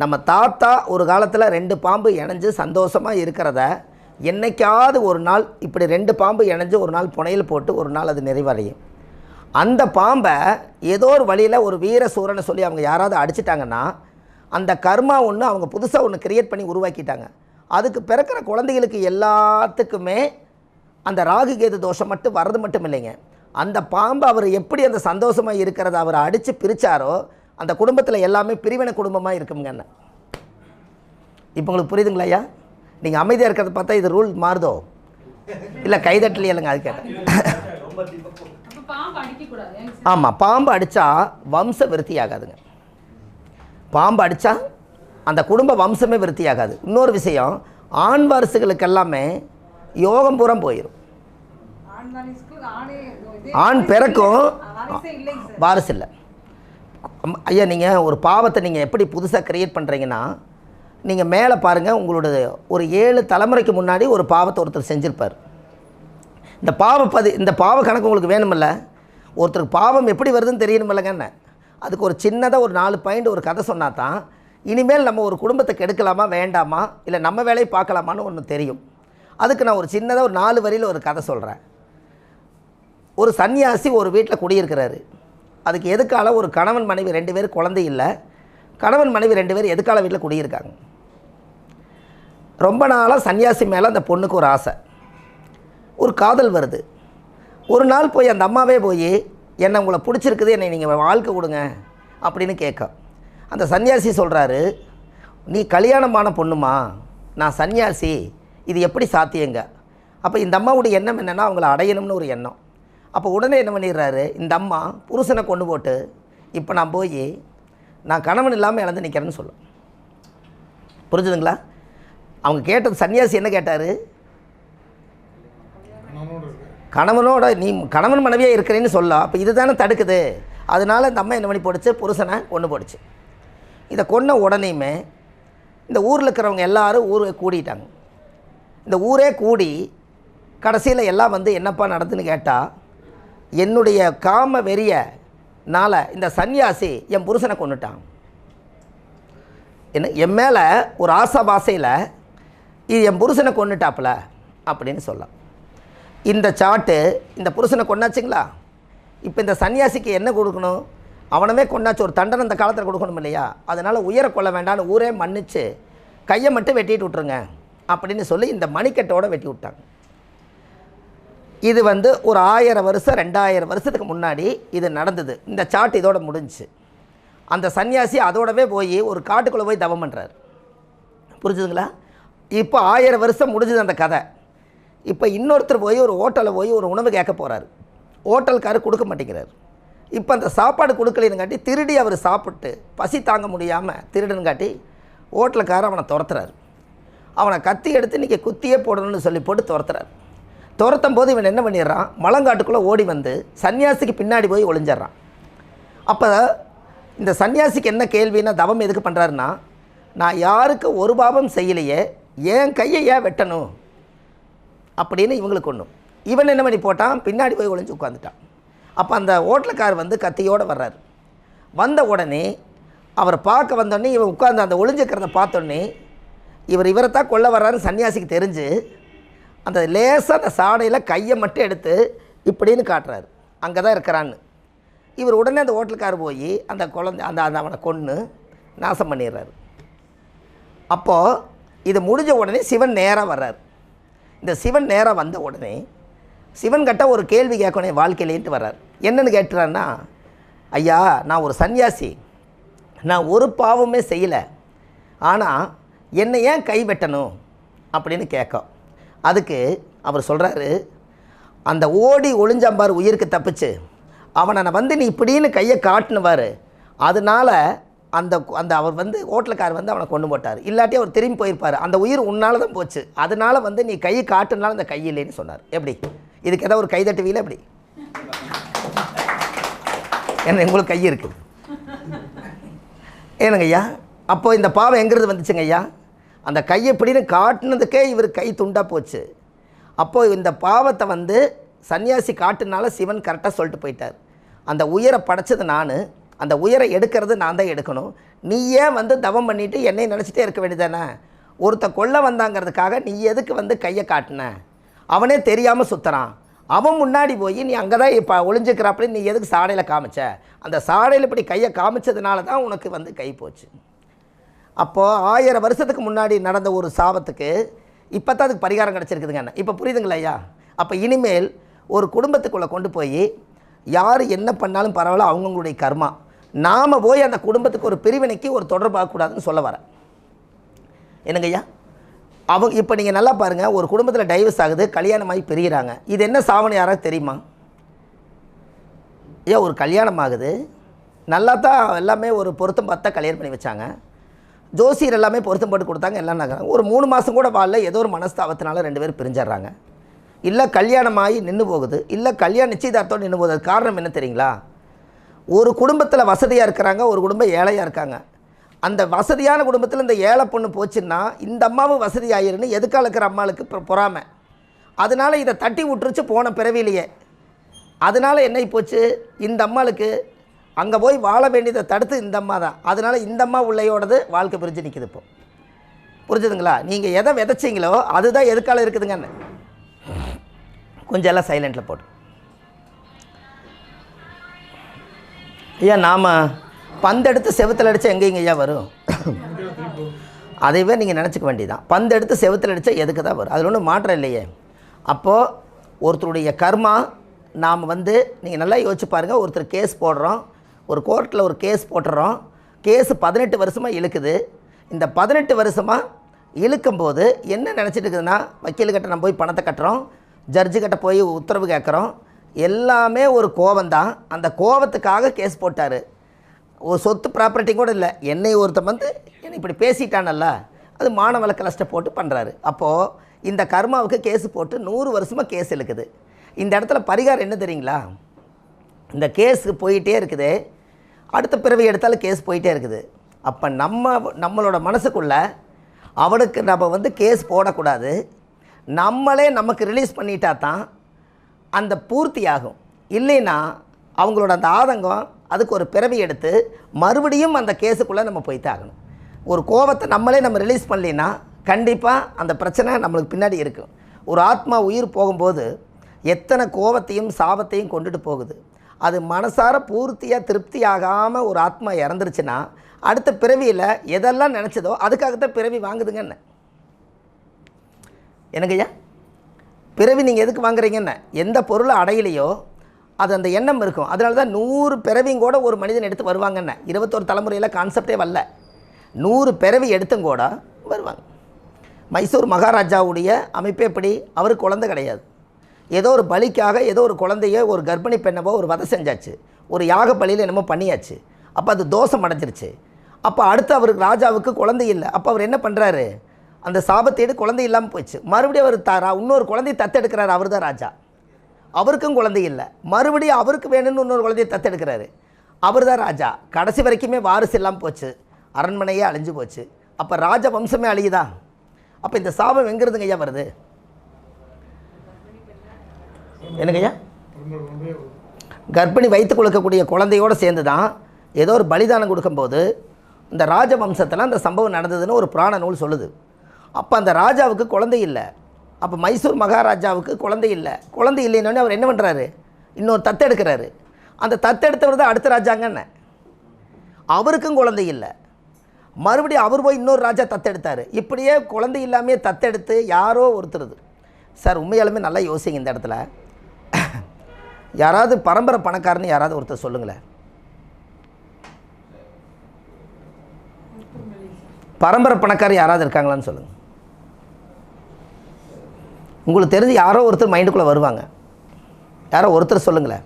நம்ம தாத்தா ஒரு காலத்தில் 2 பாம்பு இணைஞ்சு சந்தோஷமாக இருக்கிறத என்றைக்காவது ஒரு நாள் இப்படி 2 பாம்பு இணைஞ்சு ஒரு நாள் புனையில் போட்டு ஒரு நாள் அது நிறைவடையும். அந்த பாம்பை ஏதோ ஒரு வழியில் ஒரு வீர சூரனை சொல்லி அவங்க யாராவது அடிச்சிட்டாங்கன்னா அந்த கர்மா ஒன்று அவங்க புதுசாக ஒன்று கிரியேட் பண்ணி உருவாக்கிட்டாங்க. அதுக்கு பிறக்கிற குழந்தைகளுக்கு எல்லாத்துக்குமே அந்த ராகு கேது தோஷம் மட்டும் வர்றது மட்டும் இல்லைங்க. அந்த பாம்பு அவர் எப்படி அந்த சந்தோஷமாக இருக்கிறத அவர் அடித்து பிரித்தாரோ அந்த குடும்பத்தில் எல்லாமே பிரிவினை குடும்பமாக இருக்குங்க. இப்போ உங்களுக்கு புரியுதுங்களா ஐயா? நீங்கள் அமைதியாக இருக்கிறத பார்த்தா இது ரூல் மாறுதோ இல்லை கைதட்டலையே இல்லைங்க? அது கேட்டேன். ஆமாம், பாம்பு அடித்தா வம்ச விருத்தி ஆகாதுங்க. பாம்பு அடித்தா அந்த குடும்ப வம்சமே விருத்தி ஆகாது. இன்னொரு விஷயம், ஆண் வாரிசுகளுக்கு எல்லாமே யோகம் பூரம் போயிடும். ஆண் பிறக்கும், வாரிசு இல்லை. ஐயா நீங்கள் ஒரு பாவத்தை நீங்கள் எப்படி புதுசாக க்ரியேட் பண்ணுறீங்கன்னா, நீங்கள் மேலே பாருங்கள், உங்களோட ஒரு 7 தலைமுறைக்கு முன்னாடி ஒரு பாவத்தை ஒருத்தர் செஞ்சுருப்பார். இந்த பாவ கணக்கு உங்களுக்கு வேணுமில்ல? ஒருத்தருக்கு பாவம் எப்படி வருதுன்னு தெரியணுமில்லங்க. என்ன அதுக்கு ஒரு சின்னதாக ஒரு 4 பாயிண்ட் ஒரு கதை சொன்னா தான் இனிமேல் நம்ம ஒரு குடும்பத்தை கெடுக்கலாமா வேண்டாமா இல்லை நம்ம வேலையை பார்க்கலாமான்னு ஒன்று தெரியும். அதுக்கு நான் ஒரு சின்னதாக ஒரு 4 வரியில் ஒரு கதை சொல்கிறேன். ஒரு சன்னியாசி ஒரு வீட்டில் குடியிருக்கிறாரு. அதுக்கு எதுக்கால ஒரு கணவன் மனைவி 2 பேர் குழந்தை இல்லை. கணவன் மனைவி 2 பேர் எதுக்கால வீட்டில் குடியிருக்காங்க. ரொம்ப நாளாக சன்னியாசி மேலே அந்த பொண்ணுக்கு ஒரு ஆசை, ஒரு காதல் வருது. ஒரு நாள் போய் அந்த அம்மாவே போய் என்னை உங்களை பிடிச்சிருக்குது, என்னை நீங்கள் வாழ்க்கை கொடுங்க அப்படின்னு கேட்க அந்த சன்னியாசி சொல்கிறாரு, நீ கல்யாணமான பொண்ணுமா, நான் சன்னியாசி, இது எப்படி சாத்தியங்க? அப்போ இந்த அம்மாவுடைய எண்ணம் என்னென்னா அவங்கள அடையணும்னு ஒரு எண்ணம். அப்போ உடனே என்ன பண்ணிடுறாரு, இந்த அம்மா புருஷனை கொண்டு போட்டு இப்போ நான் போய் நான் கணவன் இல்லாமல் இழந்து நிற்கிறேன்னு சொல்லும். புரிஞ்சுதுங்களா? அவங்க கேட்டது சன்னியாசி என்ன கேட்டார், கணவனோட நீ கணவன் மனைவியாக இருக்கிறேன்னு சொல்ல. அப்போ இது தானே தடுக்குது. அதனால் இந்த அம்மா என்ன பண்ணி போடுச்சு, புருஷனை கொண்டு போடுச்சு. இதை கொன்ன உடனேயுமே இந்த ஊரில் இருக்கிறவங்க எல்லோரும் ஊரை கூடிட்டாங்க. இந்த ஊரே கூடி கடைசியில் எல்லாம் வந்து என்னப்பா நடந்துன்னு கேட்டால், என்னுடைய காம வெறியனால இந்த சன்னியாசி என் புருஷனை கொண்டுட்டான். என்ன என் மேலே ஒரு ஆசா பாசையில் இது என் புருஷனை கொண்டுட்டாப்புல அப்படின்னு சொல்லலாம். இந்த சாட்டு இந்த புருஷனை கொண்டாச்சுங்களா? இப்போ இந்த சன்னியாசிக்கு என்ன கொடுக்கணும்? அவனமே கொண்டாச்சு, ஒரு தண்டனை இந்த காலத்தில் கொடுக்கணும் இல்லையா? அதனால் உயரை கொள்ள வேண்டான்னு ஊரே மன்னிச்சு கையை மட்டும் வெட்டிட்டு விட்ருங்க அப்படின்னு சொல்லி இந்த மணிக்கட்டோடு வெட்டி விட்டாங்க. இது வந்து ஒரு 1000 வருஷம் 2000 வருஷத்துக்கு முன்னாடி இது நடந்தது. இந்த சாட்டு இதோட முடிஞ்சிச்சு. அந்த சன்னியாசி அதோடவே போய் ஒரு காட்டுக்குள்ளே போய் தவம் பண்ணுறாரு. புரிஞ்சுதுங்களா? இப்போ 1000 வருஷம் முடிஞ்சது அந்த கதை. இப்போ இன்னொருத்தர் போய் ஒரு ஹோட்டலில் போய் ஒரு உணவு கேட்க போகிறாரு. ஹோட்டல்காரர் கொடுக்க மாட்டேங்கிறார். இப்போ அந்த சாப்பாடு கொடுக்கலனுங்காட்டி திருடி அவர் சாப்பிட்டு பசி தாங்க முடியாமல் திருடுனுங்காட்டி ஹோட்டலுக்காரர் அவனை துரத்துறாரு. அவனை கத்தி எடுத்து இன்றைக்கி குத்தியே போடணும்னு சொல்லி போட்டு துரத்துறாரு. துரத்தும் போது இவன் என்ன பண்ணிடுறான், மலங்காட்டுக்குள்ளே ஓடி வந்து சன்னியாசிக்கு பின்னாடி போய் ஒளிஞ்சிட்றான். அப்போ இந்த சன்னியாசிக்கு என்ன கேள்வின்னா, தவம் எதுக்கு பண்ணுறாருன்னா, நான் யாருக்கு ஒரு பாவம் செய்யலையே, என் கையை ஏன் வெட்டணும் அப்படின்னு இவங்களுக்கு ஒன்றும். இவன் என்ன பண்ணி போட்டான், பின்னாடி போய் ஒளிஞ்சு உட்காந்துட்டான். அப்போ அந்த ஹோட்டலுக்கார் வந்து கத்தியோடு வர்றார். வந்த உடனே அவரை பார்க்க வந்தோடனே இவன் உட்காந்து அந்த ஒளிஞ்சிக்கிறத பார்த்தோன்னே இவரைத்தான் கொல்ல வர்றாருன்னு சன்னியாசிக்கு தெரிஞ்சு அந்த லேசாக அந்த சாடையில் கையை மட்டும் எடுத்து இப்படின்னு காட்டுறாரு, அங்கே தான் இருக்கிறான்னு. இவர் உடனே அந்த ஹோட்டலுக்கார் போய் அந்த குழந்தை அந்த அவனை கொன்று நாசம் பண்ணிடுறாரு. அப்போது இது முடிஞ்ச உடனே சிவன் நேராக வர்றார். இந்த சிவன் நேராக வந்த உடனே சிவன் கிட்ட ஒரு கேள்வி கேட்கணும் வாழ்க்கையிலேன்ட்டு வர்றார். என்னென்னு கேட்டுறான்னா, ஐயா நான் ஒரு சன்னியாசி, நான் ஒரு பாவமே செய்யலை, ஆனால் என்னை ஏன் கை வெட்டணும் அப்படின்னு கேட்க. அதுக்கு அவர் சொல்கிறாரு, அந்த ஓடி ஒளிஞ்சாம்பார் உயிருக்கு தப்பிச்சு அவனை வந்து நீ இப்படின்னு கையை காட்டுனுவார், அதனால் அந்த அந்த அவர் வந்து ஹோட்டலுக்கார் வந்து அவனை கொண்டு போட்டார். இல்லாட்டி அவர் திரும்பி போயிருப்பார். அந்த உயிர் உன்னால் தான் போச்சு, அதனால் வந்து நீ கை காட்டுனாலும் அந்த கை இல்லைன்னு சொன்னார். எப்படி இதுக்கு ஏதாவது ஒரு கைதட்டுவீல? எப்படி என்ன உங்களுக்கு கை இருக்குது ஏனுங்க ஐயா? அப்போது இந்த பாவம் எங்கிறது வந்துச்சுங்க ஐயா? அந்த கையை இப்படின்னு காட்டினதுக்கே இவர் கை துண்டாக போச்சு. அப்போது இந்த பாவத்தை வந்து சன்னியாசி காட்டுனால சிவன் கரெக்டாக சொல்லிட்டு போயிட்டார். அந்த உயிரை படைச்சது நான், அந்த உயிரை எடுக்கிறது நான் தான் எடுக்கணும். நீ ஏன் வந்து தவம் பண்ணிவிட்டு என்னை நினச்சிட்டே இருக்க வேண்டியதானே? ஒருத்த கொல்ல வந்தாங்கிறதுக்காக நீ எதுக்கு வந்து கையை காட்டின? அவனே தெரியாமல் சுற்றுறான். அவன் முன்னாடி போய் நீ அங்கே தான் இப்போ ஒளிஞ்சிக்கிறாப்படி நீ எதுக்கு சாடையில் காமிச்ச? அந்த சாடையில் இப்படி கையை காமிச்சதுனால தான் உனக்கு வந்து கை போச்சு. அப்போது 1000 வருஷத்துக்கு முன்னாடி நடந்த ஒரு சாபத்துக்கு இப்போ தான் அதுக்கு பரிகாரம் கிடச்சிருக்குதுங்க. இப்போ புரியுதுங்களா ஐயா? அப்போ இனிமேல் ஒரு குடும்பத்துக்குள்ளே கொண்டு போய் யார் என்ன பண்ணாலும் பரவாயில்ல, அவங்கவுங்களுடைய கர்மா. நாம் போய் அந்த குடும்பத்துக்கு ஒரு பிரிவினைக்கு ஒரு தொடர்பாகக்கூடாதுன்னு சொல்ல வரேன். என்னங்க ஐயா? அவங்க இப்போ நீங்கள் நல்லா பாருங்கள், ஒரு குடும்பத்தில் டைவர்ஸ் ஆகுது, கல்யாணமாகி பிரிகிறாங்க. இது என்ன சாவணம் யாராவது தெரியுமா? ஐயா, ஒரு கல்யாணம் ஆகுது, நல்லா தான் எல்லாமே ஒரு பொருத்தம் பார்த்தா கல்யாணம் பண்ணி வச்சாங்க. ஜோசியர் எல்லாமே பொருத்தம் போட்டு கொடுத்தாங்க, எல்லாம் நகரம். ஒரு 3 மாதம் கூட வாழல, ஏதோ ஒரு மனஸ்தாபத்தினால 2 பேர் பிரிஞ்சிட்றாங்க. இல்லை கல்யாணமாகி நின்று போகுது, இல்லை கல்யாணம் நிச்சயதார்த்தம் நின்று போகுது. காரணம் என்ன தெரியுங்களா? ஒரு குடும்பத்தில் வசதியாக இருக்கிறாங்க, ஒரு குடும்பம் ஏழையாக இருக்காங்க. அந்த வசதியான குடும்பத்தில் இந்த ஏழை பொண்ணு போச்சுன்னா இந்த அம்மாவும் வசதி ஆயிருன்னு எதுக்காக இருக்கிற அம்மாளுக்கு பொறாமை. அதனால் இதை தட்டி விட்டுருச்சு போன பிறவிலேயே. அதனால் என்ன போச்சு, இந்த அம்மாளுக்கு அங்கே போய் வாழ வேண்டியதை தடுத்து இந்த அம்மா தான். அதனால் இந்த அம்மா உள்ளையோடது வாழ்க்கை பிரிஞ்சு நிற்கிது. இப்போ புரிஞ்சுதுங்களா? நீங்கள் எதை விதைச்சிங்களோ அதுதான் எதுக்கால இருக்குதுங்கன்னு. கொஞ்சம் எல்லாம் சைலண்டில் போட்டு. ஐயா, நாம் பந்தெடுத்து செவுத்தில் அடித்தா எங்கேங்க ஐயா வரும்? அதைவே நீங்கள் நினச்சிக்க வேண்டியதான். பந்தெடுத்து செவுத்தில் அடித்தா எதுக்கு தான் வரும்? அதில் ஒன்றும் மாற்றம் இல்லையே. அப்போது ஒருத்தருடைய கர்மா நாம் வந்து நீங்கள் நல்லா யோசிச்சு பாருங்கள். ஒருத்தர் கேஸ் போடுறோம், ஒரு கோர்ட்டில் ஒரு கேஸ் போட்டுறோம். கேஸு 18 வருஷமாக இழுக்குது. இந்த 18 வருஷமாக இழுக்கும்போது என்ன நினச்சிட்டு இருக்குதுன்னா, வக்கீல்கிட்ட நம்ம போய் பணத்தை கட்டுறோம், ஜட்ஜுக்கிட்ட போய் உத்தரவு கேட்குறோம். எல்லாமே ஒரு கோபந்தான். அந்த கோபத்துக்காக கேஸ் போட்டார். ஒரு சொத்து ப்ராப்பர்ட்டி கூட இல்லை. என்னை ஒருத்தன் வந்து என்னை இப்படி பேசிட்டானல்ல, அது மான வழக்கு லிஸ்ட்டை போட்டு பண்ணுறாரு. அப்போது இந்த கர்மாவுக்கு கேஸு போட்டு 100 வருஷமாக கேஸ் இழுக்குது. இந்த இடத்துல பரிகாரம் என்ன தெரியுங்களா? இந்த கேஸு போயிட்டே இருக்குது, அடுத்த பிறவி எடுத்தாலும் கேஸ் போயிட்டே இருக்குது. அப்போ நம்மளோட மனசுக்குள்ளே அவனுக்கு நம்ம வந்து கேஸ் போடக்கூடாது, நம்மளே நமக்கு ரிலீஸ் பண்ணிட்டா தான் அந்த பூர்த்தி ஆகும். இல்லைன்னா அவங்களோட அந்த ஆதங்கம் அதுக்கு ஒரு பிறவி எடுத்து மறுபடியும் அந்த கேஸுக்குள்ளே நம்ம போய்த்தான் ஆகணும். ஒரு கோபத்தை நம்ம ரிலீஸ் பண்ணலைன்னா கண்டிப்பாக அந்த பிரச்சனை நம்மளுக்கு பின்னாடி இருக்கும். ஒரு ஆத்மா உயிர் போகும்போது எத்தனை கோபத்தையும் சாபத்தையும் கொண்டுட்டு போகுது. அது மனசார பூர்த்தியாக திருப்தி ஆகாமல் ஒரு ஆத்மா இறந்துருச்சுன்னா அடுத்த பிறவியில் எதெல்லாம் நினச்சதோ அதுக்காகத்தான் பிறவி வாங்குதுங்கன்னு. எனக்குய்யா, பிறவி நீங்கள் எதுக்கு வாங்குறீங்கன்னு, எந்த பொருளை அடையிலையோ அது அந்த எண்ணம் இருக்கும். அதனால தான் 100 பிறவியும் கூட ஒரு மனிதன் எடுத்து வருவாங்கன்னு. 21 தலைமுறையில் கான்செப்டே வரல. 100 பிறவி எடுத்தும் கூட வருவாங்க. மைசூர் மகாராஜாவுடைய அமைப்பே எப்படி? அவருக்கு குழந்தை கிடையாது. ஏதோ ஒரு பலிக்காக ஏதோ ஒரு குழந்தைய ஒரு கர்ப்பிணி பெண்ணவோ ஒரு வதை செஞ்சாச்சு, ஒரு யாக பலியில் என்னமோ பண்ணியாச்சு. அப்போ அது தோஷம் அடைஞ்சிருச்சு. அப்போ அடுத்து அவருக்கு ராஜாவுக்கு குழந்தை இல்லை. அப்போ அவர் என்ன பண்ணுறாரு, அந்த சாபத்தேடு குழந்தை இல்லாமல் போயிடுச்சு. மறுபடியும் அவர் இன்னொரு குழந்தையை தத்தெடுக்கிறார். அவர் தான் ராஜா. அவருக்கும் குழந்தை இல்லை. மறுபடியும் அவருக்கு வேணும்னு இன்னொரு குழந்தையை தத்தெடுக்கிறாரு. அவர் தான் ராஜா. கடைசி வரைக்குமே வாரிசு இல்லாமல் போச்சு, அரண்மனையே அழிஞ்சு போச்சு. அப்போ ராஜ வம்சமே அழியுதா? அப்போ இந்த சாபம் எங்கிறதுங்க ஐயா வருது? என்னங்க ஐயா? கர்ப்பிணி வைத்து கொடுக்கக்கூடிய குழந்தையோடு சேர்ந்து தான் ஏதோ ஒரு பலிதானம் கொடுக்கும்போது இந்த ராஜ வம்சத்தில் அந்த சம்பவம் நடந்ததுன்னு ஒரு புராண நூல் சொல்லுது. அப்போ அந்த ராஜாவுக்கு குழந்தை இல்லை. அப்போ மைசூர் மகாராஜாவுக்கு குழந்தை இல்லை. குழந்தை இல்லைன்னு அவர் என்ன பண்ணுறாரு, இன்னொரு தத்தெடுக்கிறாரு. அந்த தத்தெடுத்தவர் தான் அடுத்த ராஜாங்கன்னு. அவருக்கும் குழந்தை இல்லை. மறுபடியும் அவர் போய் இன்னொரு ராஜா தத்தெடுத்தார். இப்படியே குழந்தை இல்லாமே தத்தெடுத்து யாரோ ஒருத்தருது. சார் உண்மையாலுமே நல்லா யோசிங்க. இந்த இடத்துல யாராவது பரம்பரை பணக்காரன்னு யாராவது ஒருத்தர் சொல்லுங்களேன். பரம்பரை பணக்காரர் யாராவது இருக்காங்களான்னு சொல்லுங்கள். உங்களுக்கு தெரிஞ்சு யாரோ ஒருத்தர் மைண்டுக்குள்ளே வருவாங்க. யாரோ ஒருத்தர் சொல்லுங்களேன்.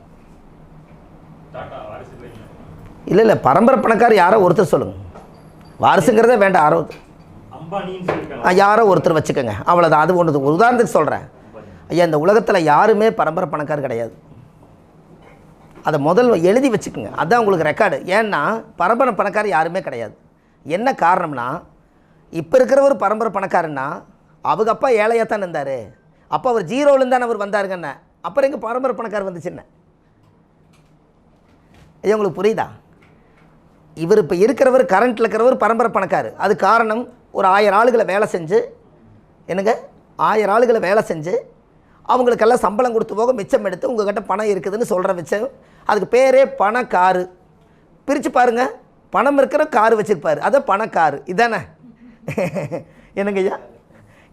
இல்லை பரம்பரை பணக்காரர் யாரோ ஒருத்தர் சொல்லுங்கள். வாரிசுங்கிறதே வேண்டாம். யாரோ ஒருத்தர் வச்சுக்கோங்க, அவ்வளோதான். அது ஒன்று ஒரு உதாரணத்துக்கு சொல்கிறேன். ஐயா, இந்த உலகத்தில் யாருமே பரம்பரை பணக்காரர் கிடையாது. அதை முதல்ல எழுதி வச்சுக்கோங்க. அதுதான் உங்களுக்கு ரெக்கார்டு. ஏன்னா பரம்பரை பணக்காரர் யாருமே கிடையாது. என்ன காரணம்னா, இப்போ இருக்கிறவர் பரம்பரை பணக்காரன்னா அவங்க அப்பா ஏழையாக தான் இருந்தார். அப்போ அவர் ஜீரோலேருந்து தானே அவர் வந்தாருங்கண்ணே. அப்புறம் எங்கே பரம்பரை பணக்காரர் வந்துச்சுன்னு? ஐயா உங்களுக்கு புரியுதா? இவர் இப்போ இருக்கிறவர் கரண்ட்டில் இருக்கிறவர் பரம்பரை பணக்காரு. அது காரணம் ஒரு 1000 ஆளுகளை வேலை செஞ்சு, என்னங்க 1000 ஆளுகளை வேலை செஞ்சு அவங்களுக்கெல்லாம் சம்பளம் கொடுத்து போக மிச்சம் எடுத்து உங்கள்கிட்ட பணம் இருக்குதுன்னு சொல்கிற மிச்சம். அதுக்கு பேரே பணக்காரு. பிரித்து பாருங்கள், பணம் இருக்கிற காரு வச்சுருப்பார், அதை பணக்காரு. இதானே என்னங்கய்யா?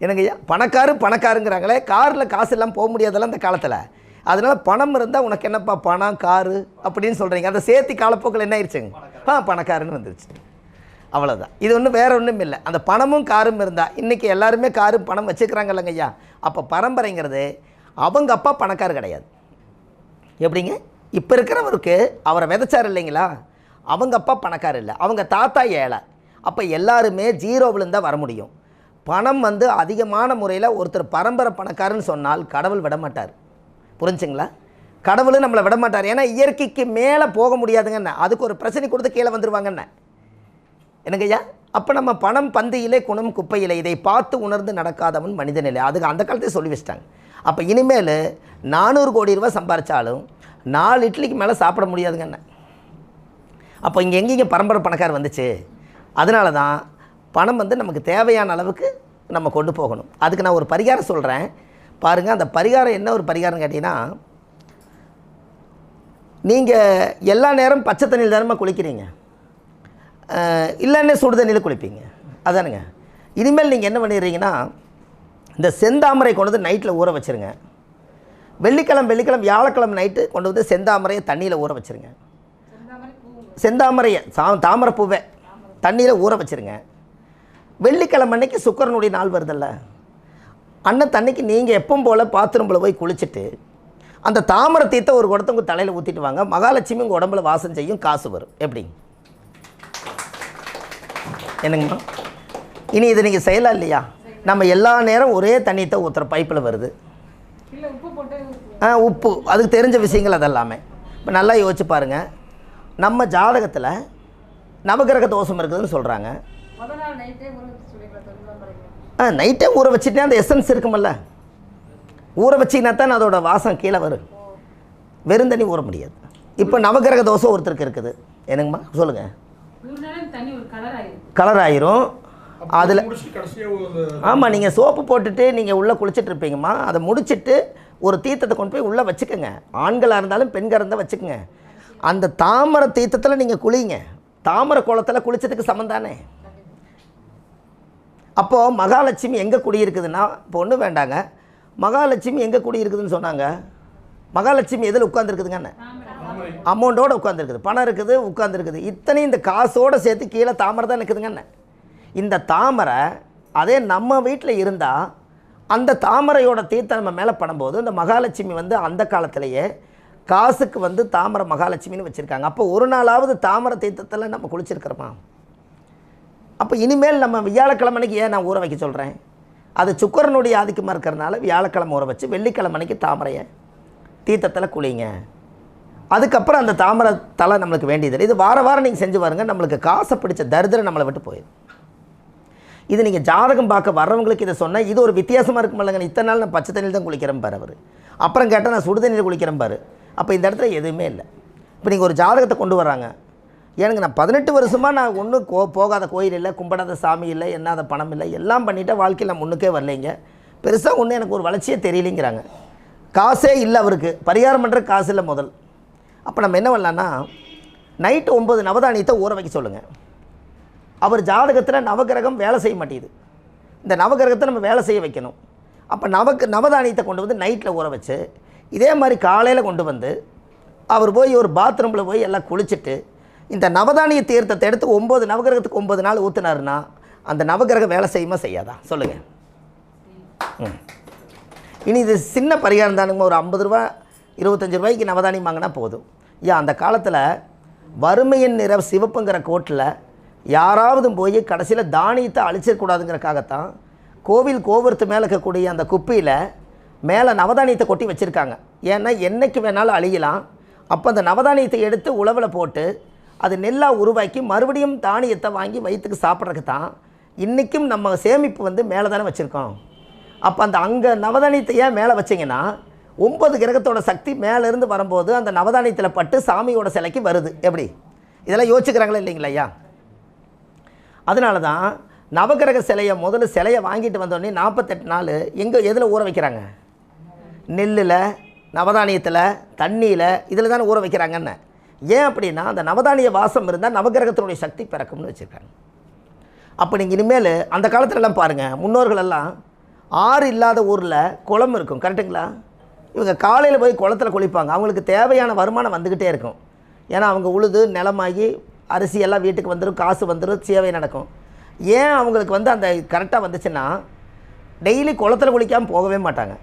என்னங்கய்யா? பணக்காருங்கிறாங்களே, காரில் காசு இல்லாமல் போக முடியாதெல்லாம் இந்த காலத்தில். அதனால் பணம் இருந்தால் உனக்கு என்னப்பா பணம் காரு அப்படின்னு சொல்கிறீங்க. அதை சேர்த்து காலப்போக்கில் என்ன ஆயிடுச்சுங்க? பணக்காருன்னு வந்துருச்சு. அவ்வளோதான். இது ஒன்றும் வேறு ஒன்றும் இல்லை. அந்த பணமும் காரும் இருந்தால் இன்றைக்கி எல்லாருமே காரும் பணம் வச்சுக்கிறாங்க இல்லைங்க ஐயா. அப்போ பரம்பரைங்கிறது அவங்க அப்பா பணக்காரு கிடையாது. எப்படிங்க? இப்போ இருக்கிறவருக்கு அவரை விதைச்சார் இல்லைங்களா, அவங்க அப்பா பணக்காரு இல்லை, அவங்க தாத்தா ஏழை. அப்போ எல்லாருமே ஜீரோவிலேருந்து தான் வர முடியும். பணம் அதிகமான முறையில் ஒருத்தர் பரம்பரை பணக்காருன்னு சொன்னால் கடவுள் விட மாட்டார். புரிஞ்சுங்களா? கடவுள் நம்மளை விட மாட்டார். ஏன்னா இயற்கைக்கு மேலே போக முடியாதுங்கண்ணே, அதுக்கு ஒரு பிரச்சனை கொடுத்து கீழே வந்துடுவாங்கண்ணே. என்னங்கய்யா? அப்போ நம்ம பணம் பந்தியிலே குணம் குப்பையிலே, இதை பார்த்து உணர்ந்து நடக்காதவன் மனிதனில்லை. அதுக்கு அந்த காலத்தையே சொல்லி வச்சிட்டாங்க. அப்போ இனிமேல் 400 கோடி ரூபா சம்பாரித்தாலும் 4 இட்லிக்கு மேலே சாப்பிட முடியாதுங்கண்ணே. அப்போ இங்கே எங்கேங்க பரம்பரை பணக்கார் வந்துச்சு? அதனால தான் பணம் நமக்கு தேவையான அளவுக்கு நம்ம கொண்டு போகணும். அதுக்கு நான் ஒரு பரிகாரம் சொல்கிறேன் பாருங்கள். அந்த பரிகாரம் என்ன ஒரு பரிகாரம் கேட்டிங்கன்னா, நீங்கள் எல்லா நேரம் பச்சை தண்ணியில் தானமாக குளிக்கிறீங்க, இல்லைன்னே சுடு தண்ணியில் குளிப்பீங்க, அதானுங்க. இனிமேல் நீங்கள் என்ன பண்ணிடுறீங்கன்னா, இந்த செந்தாமரை கொண்டு வந்து நைட்டில் ஊற வச்சுருங்க. வெள்ளிக்கிழமை வியாழக்கிழமை நைட்டு கொண்டு வந்து செந்தாமரையை தண்ணியில் ஊற வச்சுருங்க. செந்தாமரையை தாமரை பூவை தண்ணியில் ஊற வச்சுருங்க. வெள்ளிக்கிழமை அன்னைக்கு சுக்கரனுடைய நாள் வருதில்ல, அன்னைக்கு நீங்கள் எப்பவும் போல் பாத்ரூமில் போய் குளிச்சுட்டு அந்த தாமரை தீர்த்த ஒரு குடத்தை உங்கள் தலையில் ஊற்றிட்டு வாங்க. மகாலட்சுமி உங்கள் உடம்புல வாசம் செய்யும், காசு வரும். எப்படி? என்னங்கம்மா? இனி இது நீங்கள் செய்யலாம் இல்லையா? நம்ம எல்லா நேரம் ஒரே தண்ணியை ஊற்றுற பைப்பில் வருது. உப்பு அதுக்கு தெரிஞ்ச விஷயங்கள் அதெல்லாமே. இப்போ நல்லா யோசிச்சு பாருங்கள். நம்ம ஜாதகத்தில் நவகிரக தோஷம் இருக்குதுன்னு சொல்கிறாங்க. நைட்டே ஊற வச்சுட்டே அந்த எசன்ஸ் இருக்குமல்ல, ஊற வச்சிங்கன்னா தான் அதோட வாசம் கீழே வரும். வெறும் தண்ணி ஊற முடியாது. இப்போ நவகிரக தோஷம் ஒருத்தருக்கு இருக்குது. என்னங்கம்மா சொல்லுங்கள்? கலர் ஆயிரும். அதில் ஆமாம், நீங்கள் சோப்பு போட்டுட்டு நீங்கள் உள்ளே குளிச்சுட்டு இருப்பீங்கம்மா. அதை முடிச்சுட்டு ஒரு தீர்த்தத்தை கொண்டு போய் உள்ளே வச்சுக்கோங்க. ஆண்களாக இருந்தாலும் பெண்களாக இருந்தால் வச்சுக்கோங்க. அந்த தாமரை தீர்த்தத்தில் நீங்கள் குளிங்க. தாமரை குளத்தில் குளிச்சதுக்கு சமந்தானே. அப்போது மகாலட்சுமி எங்கே குடியிருக்குதுன்னா, இப்போ ஒன்றும் வேண்டாங்க, மகாலட்சுமி எங்கே குடியிருக்குதுன்னு சொன்னாங்க. மகாலட்சுமி எதில் உட்காந்துருக்குதுங்கண்ணே? அமௌண்ட்டோடு உட்காந்துருக்குது, பணம் இருக்குது, உட்காந்துருக்குது. இத்தனை இந்த காசோடு சேர்த்து கீழே தாமரை தான் நிற்குதுங்கண்ணே. இந்த தாமரை அதே நம்ம வீட்டில் இருந்தால் அந்த தாமரையோட தீர்த்தம் நம்ம மேலே படும்போது இந்த மகாலட்சுமி அந்த காலத்திலேயே காசுக்கு தாமரை மகாலட்சுமின்னு வச்சுருக்காங்க. அப்போ ஒரு நாளாவது தாமரை தீர்த்தத்தில் நம்ம குளிச்சிருக்கிறோமா? அப்போ இனிமேல் நம்ம வியாழக்கிழமைக்கு ஏன் நான் ஊற வைக்க சொல்கிறேன்? அது சுக்கரனுடைய ஆதிக்கமாக இருக்கிறனால வியாழக்கிழமை ஊற வச்சு வெள்ளிக்கிழமைக்கு தாமரையை தீர்த்தத்தில் குளிங்க. அதுக்கப்புறம் அந்த தாமரை தலை நம்மளுக்கு வேண்டியதில்லை. இது வாரம் நீங்கள் செஞ்சு பாருங்க, நம்மளுக்கு காசை பிடிச்ச தரித்திரம் நம்மளை விட்டு போயிடும். இது நீங்கள் ஜாதகம் பார்க்க வர்றவங்களுக்கு இதை சொன்னால் இது ஒரு வித்தியாசமாக இருக்கும் இல்லைங்க. இத்தனை நாள் நான் பச்சை தண்ணியில் தான் குளிக்கிறேன் பாரு அவர், அப்புறம் கேட்டால் நான் சுடு தண்ணியில் குளிக்கிறேன் பாரு. அப்போ இந்த இடத்துல எதுவுமே இல்லை. இப்போ நீங்கள் ஒரு ஜாதகத்தை கொண்டு வர்றாங்க, எனக்கு நான் 18 வருஷமாக நான் ஒன்றும் போகாத கோயில் இல்லை, கும்பிடாத சாமி இல்லை, என்னாத பணம் இல்லை, எல்லாம் பண்ணிவிட்டு வாழ்க்கையில் நான் முன்னுக்கே வரலைங்க, பெருசாக ஒன்றும் எனக்கு ஒரு வளர்ச்சியே தெரியலைங்கிறாங்க. காசே இல்லை அவருக்கு, பரிகாரம் பண்ணுற காசு இல்லை முதல். அப்போ நம்ம என்ன பண்ணலான்னா, நைட்டு 9 நவதானியத்தை ஊற வைக்க சொல்லுங்கள். அவர் ஜாதகத்தில் நவகிரகம் வேலை செய்ய மாட்டேங்குது, இந்த நவகிரகத்தை நம்ம வேலை செய்ய வைக்கணும். அப்போ நவதானியத்தை கொண்டு வந்து நைட்டில் ஊற வச்சு இதே மாதிரி காலையில் கொண்டு வந்து அவர் போய் ஒரு பாத்ரூமில் போய் எல்லாம் குளிச்சுட்டு இந்த நவதானிய தீர்த்தத்தை எடுத்து 9 நவகிரகத்துக்கு 9 நாள் ஊற்றுனாருன்னா அந்த நவகிரகம் வேலை செய்யுமா செய்யாதா சொல்லுங்கள்? இனி இது சின்ன பரிகாரம் தானுங்க. ஒரு 50 ரூபா 25 ரூபாய்க்கு நவதானியம் வாங்கினா போதும். அந்த காலத்தில் வறுமையின் நிற சிவப்புங்கிற கோட்டில் யாராவது போய் கடைசியில் தானியத்தை அழிச்சிடக்கூடாதுங்கிறக்காகத்தான் கோவில் கோபுரத்து மேலே இருக்கக்கூடிய அந்த குப்பையில் மேலே நவதானியத்தை கொட்டி வச்சுருக்காங்க. ஏன்னா என்றைக்கு வேணாலும் அழியலாம். அப்போ அந்த நவதானியத்தை எடுத்து உழவில் போட்டு அது நெல்லாக உருவாக்கி மறுபடியும் தானியத்தை வாங்கி வயிற்றுக்கு சாப்பிட்றதுக்கு தான் இன்றைக்கும் நம்ம சேமிப்பு மேலே தானே வச்சுருக்கோம். அப்போ அந்த அங்கே நவதானியத்தை ஏன் மேலே வச்சிங்கன்னா 9 கிரகத்தோட சக்தி மேலேருந்து வரும்போது அந்த நவதானியத்தில் பட்டு சாமியோட சிலைக்கு வருது. எப்படி இதெல்லாம் யோசிச்சுக்கிறாங்களா இல்லைங்களா ஐயா? அதனால தான் நவகிரக சிலையை முதல்ல சிலையை வாங்கிட்டு வந்தோடனே 48 நாள் எதில் ஊற வைக்கிறாங்க? நெல்லில், நவதானியத்தில், தண்ணியில், இதில் தானே ஊற வைக்கிறாங்கன்னு. ஏன் அப்படின்னா அந்த நவதானிய வாசம் இருந்தால் நவகிரகத்தினுடைய சக்தி பிறக்கும்னு வச்சுருக்காங்க. அப்போ நீங்கள் இனிமேல் அந்த காலத்துலலாம் பாருங்கள், முன்னோர்களெல்லாம் ஆறு இல்லாத ஊரில் குளம் இருக்கும், கரெக்டுங்களா? இவங்க காலையில் போய் குளத்தில் குளிப்பாங்க. அவங்களுக்கு தேவையான வருமானம் வந்துக்கிட்டே இருக்கும். ஏன்னா அவங்க உழுது நிலமாகி அரிசி எல்லாம் வீட்டுக்கு வந்துடும், காசு வந்துடும், சேவை நடக்கும். ஏன் அவங்களுக்கு அந்த கரெக்டாக வந்துச்சுன்னா டெய்லி குளத்தில் குளிக்காமல் போகவே மாட்டாங்க.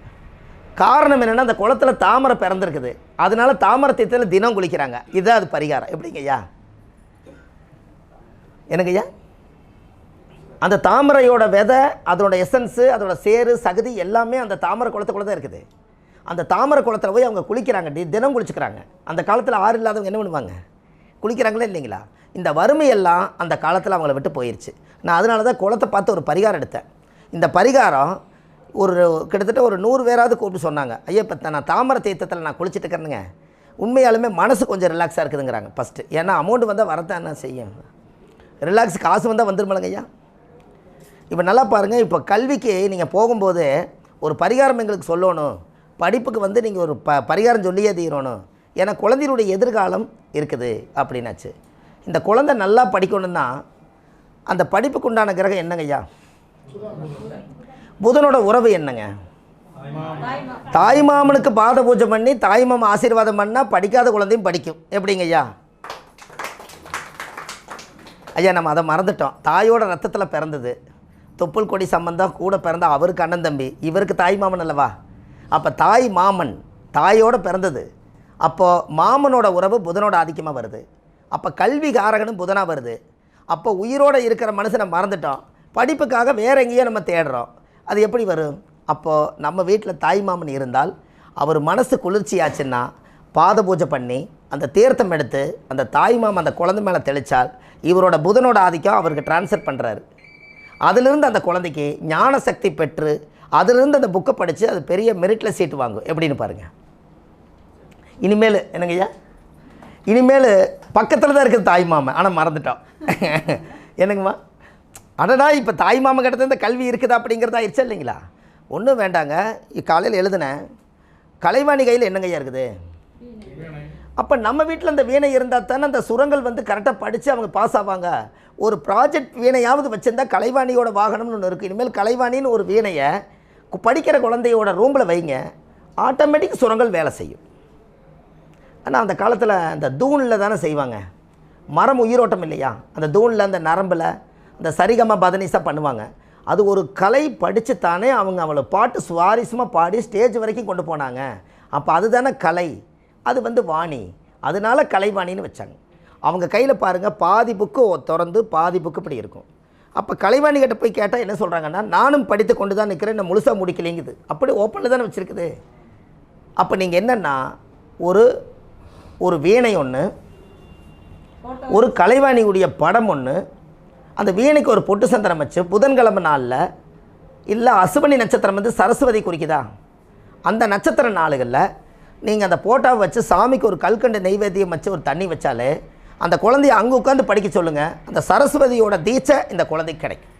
காரணம் என்னென்னா அந்த குளத்தில் தாமரை பிறந்திருக்குது, அதனால தாமரை தீர்த்தத்தில் தினம் குளிக்கிறாங்க. இதுதான் அது பரிகாரம். எப்படிங்க ஐயா? எனக்கு ஐயா அந்த தாமரையோட விதை, அதோட எசன்ஸு, அதோட சேரு சகதி எல்லாமே அந்த தாமரை குளத்துக்குள்ளே தான் இருக்குது. அந்த தாமரை குளத்தில் போய் அவங்க குளிக்கிறாங்க, தினம் குளிச்சுக்கிறாங்க. அந்த காலத்தில் ஆறு இல்லாதவங்க என்ன பண்ணுவாங்க? குளிக்கிறாங்களே இல்லைங்களா? இந்த வறுமையெல்லாம் அந்த காலத்தில் அவங்கள விட்டு போயிடுச்சு. நான் அதனால தான் குளத்தை பார்த்து ஒரு பரிகாரம் எடுத்தேன். இந்த பரிகாரம் கிட்டத்தட்ட ஒரு 100 பேராவது கூப்பிட்டு சொன்னாங்க, ஐயா இப்போ நான் தாமரை தீர்த்தத்தில் நான் குளிச்சுட்டு இருக்கிறேனுங்க, உண்மையாலுமே மனசு கொஞ்சம் ரிலாக்ஸாக இருக்குதுங்கிறாங்க. ஃபஸ்ட்டு ஏன்னா அமௌண்ட் வந்தால் வரத்தான் என்ன செய்யும், ரிலாக்ஸ் காசு வந்தால் வந்துருமில்லங்க ஐயா. இப்போ நல்லா பாருங்கள், இப்போ கல்விக்கு நீங்கள் போகும்போது ஒரு பரிகாரம் எங்களுக்கு சொல்லணும், படிப்புக்கு நீங்கள் ஒரு பரிகாரம் சொல்லியே தீரணும், ஏன்னா குழந்தையினுடைய எதிர்காலம் இருக்குது அப்படின்னாச்சு. இந்த குழந்தை நல்லா படிக்கணும்னா அந்த படிப்புக்கு உண்டான கிரகம் என்னங்க ஐயா? புதனோட உறவு என்னங்க? தாய்மாமனுக்கு பாத பூஜை பண்ணி தாய்மாமன் ஆசீர்வாதம் பண்ணால் படிக்காத குழந்தையும் படிக்கும். எப்படிங்க ஐயா? ஐயா நம்ம அதை மறந்துட்டோம். தாயோட ரத்தத்தில் பிறந்தது, தொப்புள் கொடி சம்பந்தம் கூட பிறந்த அவருக்கு அண்ணன் தம்பி, இவருக்கு தாய் மாமன் அல்லவா? அப்போ தாய் மாமன் தாயோடு பிறந்தது. அப்போது மாமனோட உறவு புதனோட ஆதிக்கமாக வருது. அப்போ கல்வி காரகனும் புதனாக வருது. அப்போ உயிரோடு இருக்கிற மனுஷனை மறந்துட்டோம், படிப்புக்காக வேறு எங்கேயோ நம்ம தேடுறோம். அது எப்படி வரும்? அப்போது நம்ம வீட்டில் தாய் மாமன் இருந்தால் அவர் மனசு குளிர்ச்சியாச்சுன்னா பாத பூஜை பண்ணி அந்த தீர்த்தம் எடுத்து அந்த தாய் மாமன் அந்த குழந்தை மேலே தெளித்தால் இவரோட புதனோட ஆதிக்கம் அவருக்கு ட்ரான்ஸ்ஃபர் பண்ணுறாரு. அதிலிருந்து அந்த குழந்தைக்கு ஞான சக்தி பெற்று அதிலிருந்து அந்த புக்கை படித்து அது பெரிய மெரிட்டில் சீட்டு வாங்கும். எப்படின்னு பாருங்கள். இனிமேல் என்னங்கய்யா, இனிமேல் பக்கத்தில் தான் இருக்குது தாய் மாமன், ஆனால் மறந்துட்டோம். என்னங்கம்மா, அடடா இப்போ தாய் மாமன் கிட்ட இந்த கல்வி இருக்குதா அப்படிங்கிறதா ஆயிடுச்சா இல்லைங்களா? ஒன்றும் வேண்டாங்க. காலையில் எழுதுனேன், கலைவாணி கையில் என்னங்கய்யா இருக்குது? அப்போ நம்ம வீட்டில் அந்த வீணை இருந்தால் தானே அந்த சுரங்கள் கரெக்டாக படித்து அவங்க பாஸ் ஆவாங்க. ஒரு ப்ராஜெக்ட் வீணையாவது வச்சுருந்தா கலைவாணியோட வாகனம்னு ஒன்று இருக்குது. இனிமேல் கலைவாணின்னு ஒரு வீணையை படிக்கிற குழந்தையோட ரூமில் வைங்க, ஆட்டோமேட்டிக் சுரங்கள் வேலை செய்யும். ஆனால் அந்த காலத்தில் அந்த தூணில் தானே செய்வாங்க, மரம் உயிரோட்டம் இல்லையா? அந்த தூணில் அந்த நரம்பில் அந்த சரிகமா பதனிஸாக பண்ணுவாங்க. அது ஒரு கலை படித்து தானே அவங்க அவளை பாட்டு சுவாரஸ்யமாக பாடி ஸ்டேஜ் வரைக்கும் கொண்டு போனாங்க. அப்போ அதுதானே கலை, அது வாணி, அதனால கலைவாணின்னு வச்சாங்க. அவங்க கையில் பாருங்கள், பாதி புக்கு திறந்து பாதி புக்கு இப்படி இருக்கும். அப்போ கலைவாணி கிட்ட போய் கேட்டால் என்ன சொல்கிறாங்கன்னா, நானும் படித்து கொண்டு தான் நிற்கிறேன், என்ன முழுசாக முடிக்கலைங்குது. அப்படி ஓப்பனில் தானே வச்சுருக்குது. அப்போ நீங்கள் என்னென்னா ஒரு வீணை ஒன்று, ஒரு கலைவாணியுடைய படம் ஒன்று, அந்த வீணைக்கு ஒரு பொட்டு சந்திரம் வச்சு புதன்கிழமை நாளில் இல்லை அசுவனி நட்சத்திரம் சரஸ்வதி குறிக்குதா, அந்த நட்சத்திர நாளுகளில் நீங்கள் அந்த போட்டோவை வச்சு சாமிக்கு ஒரு கல்கண்டு நெய்வேத்தியம் வச்சு ஒரு தண்ணி வச்சாலே அந்த குழந்தைய அங்கே உட்காந்து படிக்க சொல்லுங்கள், அந்த சரஸ்வதியோட தீட்சை இந்த குழந்தைக்கு கிடைக்கும்.